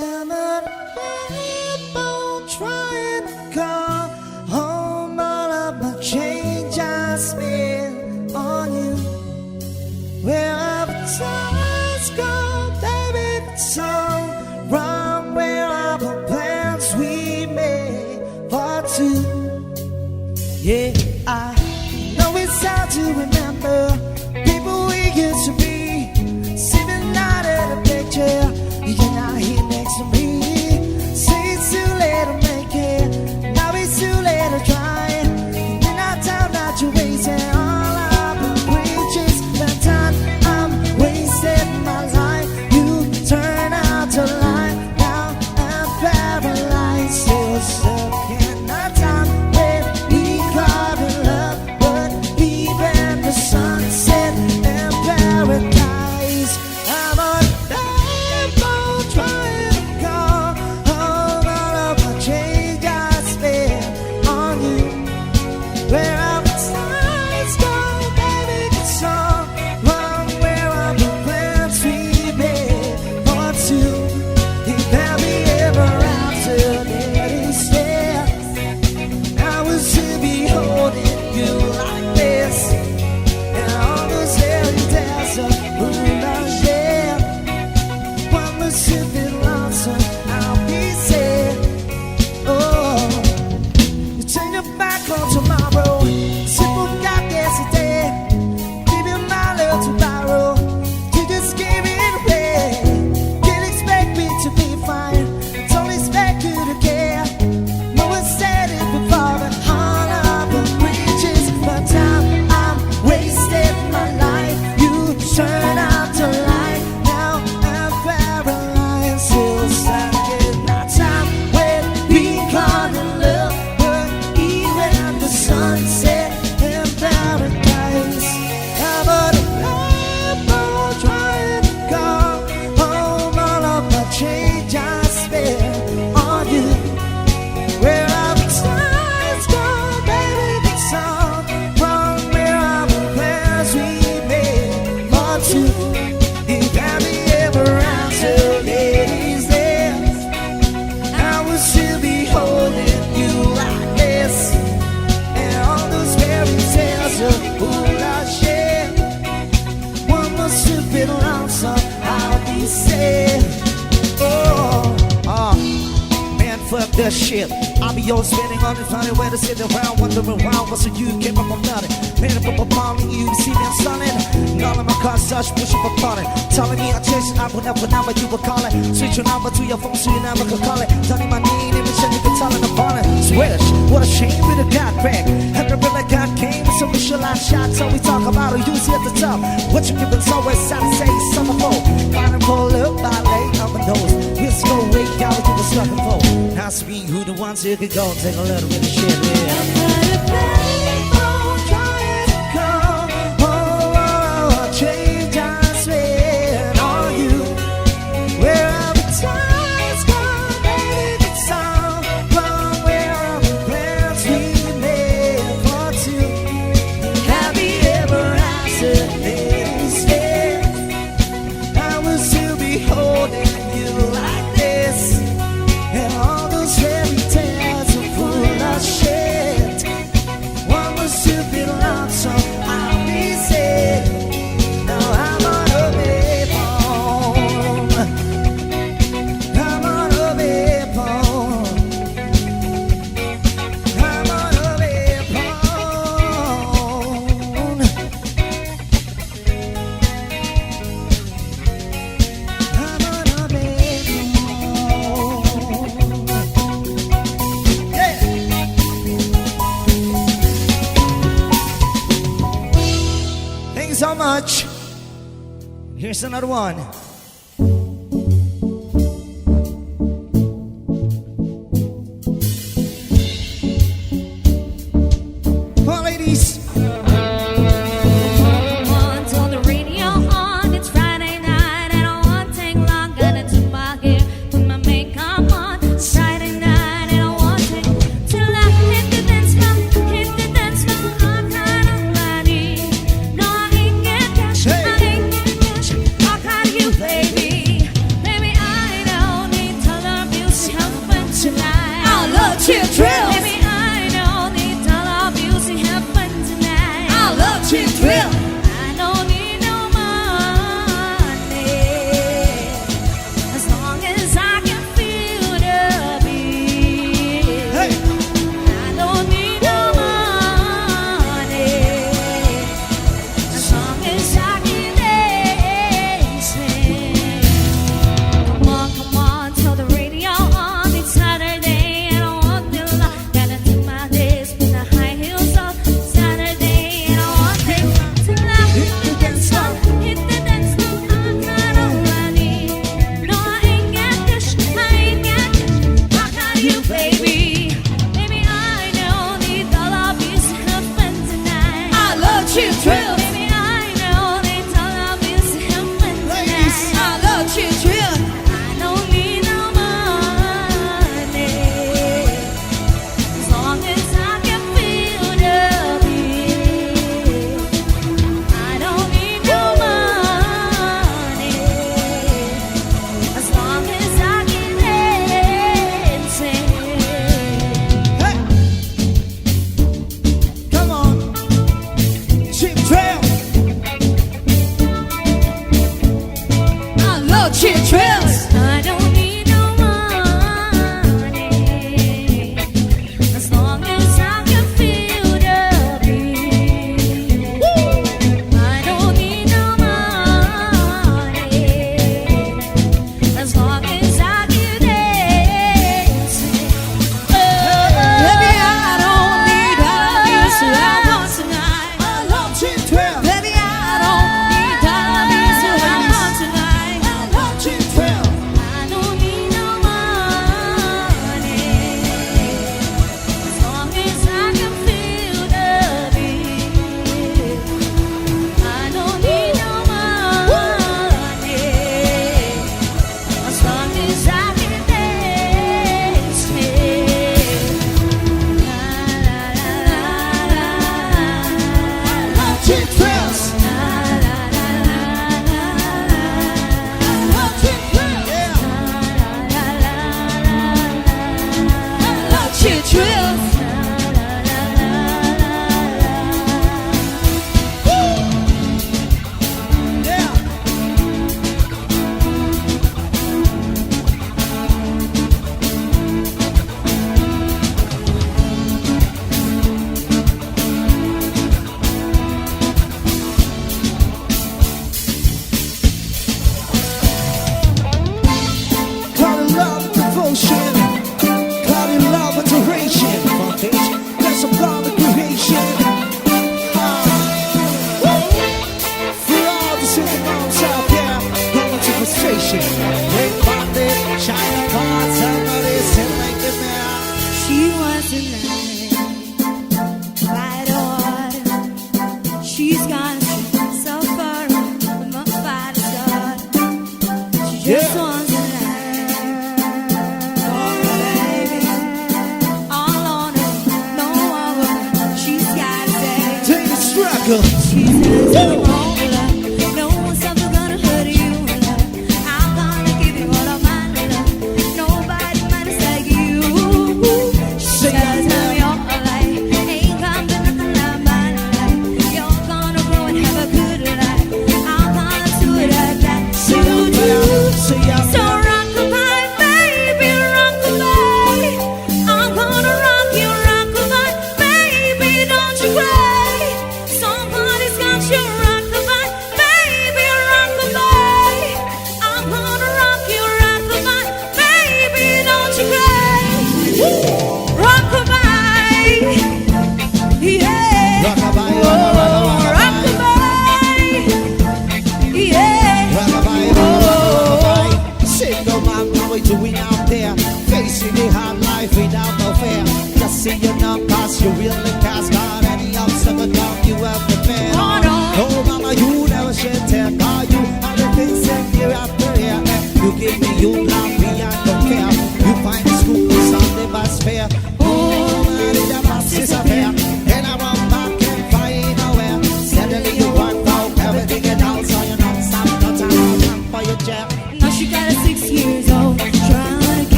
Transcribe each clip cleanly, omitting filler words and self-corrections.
I'm on a backbone trying to call home all of my change I spent on you. Wherever time's gone, baby, it's all wrong. Where are the plans we made for two? Yeah, I know it's hard to remember people we used to be, sitting out at a picture. You're not here next to me. Say it's too late to make it, now it's too late to try it. You're not down, not you wasting all of the bridges. The time I'm wasting my life, you turn out to lie. Now I'm paralyzed, still stuck in the time when we caught in love, but even the sunset in paradise. I'm on trying to call home all of my change I spent on you. Where are the times gone, baby, it's all wrong. Where are the plans we made for two? If there be ever after this, yeah, I was to be holding you like this, and all those fairy tales of moonlight, yeah. One was sipping lonesome, I'll be sad. Oh, you turn your back on tomorrow, simple got yesterday. Give you my love to borrow, you just gave it away. Can't expect me to be fine, don't expect you to care. No one said it before, but all of the bridges. But time I'm wasting my life, you turn out to lie. Now I'm paralyzed, still stuck in that time when we caught in love, but even the sunset in paradise. I'm on a backbone trying to call home all of my change I spent on you. Where are the times gone, baby, it's all wrong. Where are the plans we made for two? If I be ever after ladies there, I will still be holding you like this, and all those fairy tales of bullshit. One must have been lonesome, I'll be sad. Man, fuck that shit. I'll be always spending on it, finding where to sit around, wondering why wasn't you came up on nothing. Man, up a bomb and you see me I'm stunning. And all of my cars such pushing for calling, telling me I changed, I would never number you were calling. Switch your number to your phone so you never could call it. Telling my name, even said you could tell it upon it. Swish, what a shame we done got back. Had the real God came with some Michelin shots, so we talk about it, usually at the top. What you giving so west side to say summer folk. Find and pull up, ballet on my nose. Let's go wake out, you was looking for. Now speak who the ones who could go and take a little bit of shit, yeah. Change I spent on you. Where are the times gone, baby, it's all wrong. Where are the plans we made for two? Have you ever answered this? I will still be holding you like this, and all those fairy tales are full of shit. One was to be lonesome, I'll be sad. Now I'm on a backbone, I'm on a backbone, I'm on a backbone, I'm on a backbone. Yeah. Thank you so much. Here's another one. Come on, ladies. Turn the radio on, it's Friday night, and I won't take long, gonna do my hair, put my makeup on. It's Friday night, and I won't take too long. Hit the dance floor, I'm kind of ready. No, I ain't get cash, I ain't get cash. How can you cheap thrills. Baby, I don't need dollar bills to have fun tonight. I love cheap thrills. I don't need no money as long as I can feel the beat. Hey, I don't need no money as long as I can dance. Come on, tell the radio on. It's Saturday and I want the love. Gotta take my days with the high heels off. Saturday and I want it to love. Hit the dance floor, hit the dance floor. I got all I need. No, I ain't got cash, I ain't got cash. I got you, baby. Baby, I don't need dollar bills to have fun tonight. I love cheap thrills. Baby, I don't need dollar bills to have fun Ladies, tonight. I love cheap thrills. I don't need no money as long as I can feel the beat. I don't need no money as long as I can dance. Hey, come on, cheap thrills. I love cheap thrills. I don't need no money as long as I can feel the beat. I don't need no money as long as I can dance. Baby, I don't need dollar bills to have fun tonight. I love cheap thrills. Baby, I don't need dollar bills to have fun tonight. I love cheap thrills. I don't need no money as long as I can feel the beat. I don't need no money as long as I can dance. La la la la I love cheap thrills. la la la la I love cheap thrills. Yeah, I love cheap thrills. Yeah. Call it love and devotion. Call it love and duration. Foundation, that's a plan of creation. For all the single moms out there going to frustration. They find it, shine upon somebody, sing like the man. She was alive by the water. She's gone so far from my father's God. She just Yeah. wants a life, baby. All on her, no over. She's gotta say Take the struggle. she says you won't love. No one's ever gonna hurt you, love. I'm gonna give you all of my love. Nobody matters like you. Sing Cause it I'm your life. Ain't come to nothing like my life. You're gonna grow and have a good life. I'm gonna do it like that. Sing out loud. Sing out So loud. rock-a-bye, baby, rock-a-bye. I'm gonna rock you, rock-a-bye. Baby, don't you cry. Somebody's got you right.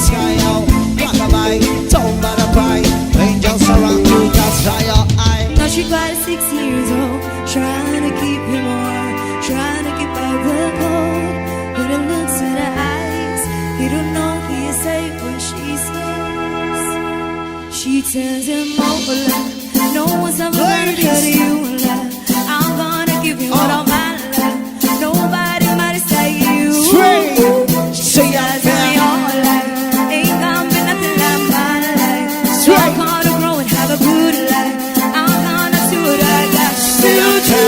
sky, oh. Rockabye, don't bother cry. Angels surround you, just dry your eye. Now she cried at 6 years old, trying to keep him warm, trying to get back the cold. But it looks in her eyes, he don't know he is safe when she sleeps. She tells him over love, no one's ever gonna cut you in love. I'm gonna give you all my love. Nobody might say you. Straight. Say She your tells me all my life, ain't gonna be nothing like my life. So I'm gonna grow and have a good life. I'm gonna do what I got to do.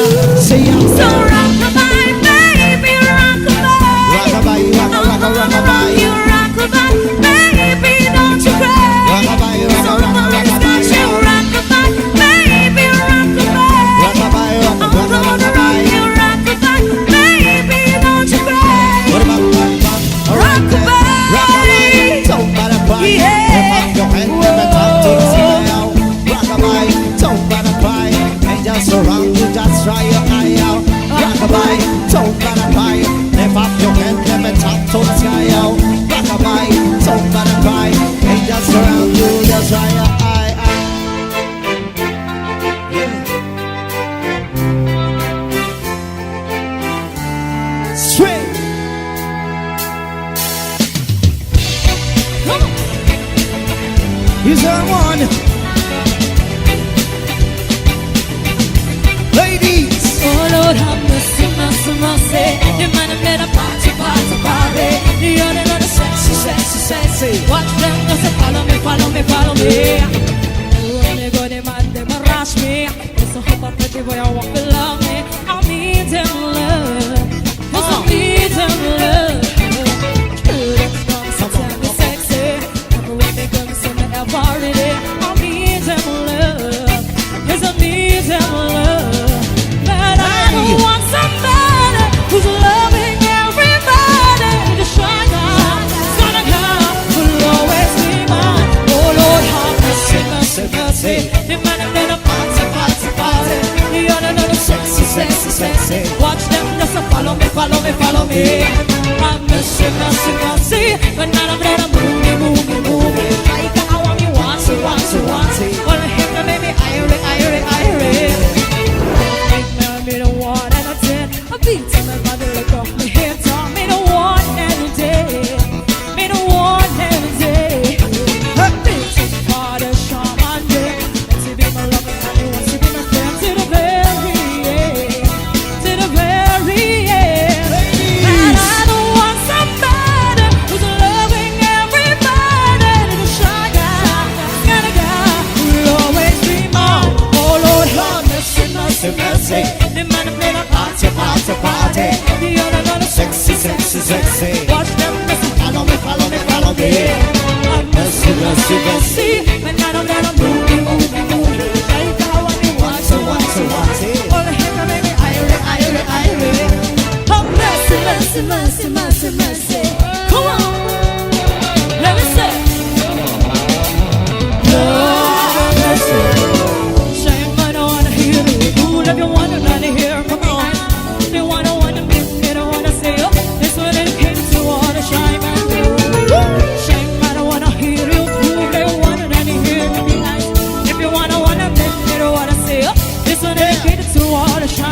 Say your So rockabye, baby, rockabye. Rockabye, rockabye, You rockabye, baby, don't you cry. rockabye, Someone's got you rockabye, baby, rockabye. rockabye, I'm gonna rock you rockabye, baby, don't you cry. What about rockabye? Don't bother cry. Lift up your head and the top to the sky, oh. Rockabye, don't bother cry. Angels surround you, just dry your eye out. Rockabye, don't bother cry. Lift up your head and the top to the sky, oh. Rockabye, don't bother cry. Angels surround you, just dry your eye out. Straight. He's the one. Ladies. Oh Lord, have mercy, mercy, mercy. You might have made a party, party, party. You're another sexy, sexy, sexy. Watch them just follow me, follow me, follow me. When they go, they man, they rush me. It's a hot, pretty boy, I walk along me. I need them love. Yes, I need them love. Good and strong, so tell me sexy. Never when they come, so they have already. I need them love. Yes, I need them love. But I don't want somebody who's loving everybody. The shy guy, gonna come, will always be mine. Oh Lord, have mercy, mercy, mercy. The man and then a party, party, party. The other than a sexy, sexy, sexy. Watch them just follow me, follow me, follow me. Have mercy, mercy, mercy. But now I'm ready to move me, move me, move me. I got how me want to, want to, want to. Well, hit me, baby, irie, irie, irie. Me the one and a ten. I beat to my mother like off my head. Tell me the one and a day. Me the one and a day. Bitch is father, shaman, yeah. Let's see, be my lover, and you want to be my friend to the very end. To the very end. And I don't want somebody who's loving everybody. The shy guy, kind of guy who'll always be mine. Oh Lord, have mercy, mercy, mercy. The man who made a party, party, party. The other gonna Sexy, sexy, sexy. watch them just follow me, follow me, follow me. I'm mercy, mercy, mercy. When I don't let 'em move me, move me, move me. Like how I want to, want to, want to. All the hip, baby, irie, irie, irie. Oh, mercy, mercy, mercy, mercy, mercy. Come on, let me say. Lord, mercy. Shame, I don't wanna hear it. Who love you wanna not hear? Come on. They wanna miss me, don't wanna say, oh, this one ain't came to water, shine, man. Shame, I don't wanna hear you. Who they wanna not hear me be nice. If you wanna miss me, don't wanna say, oh, this one ain't came to water, shine.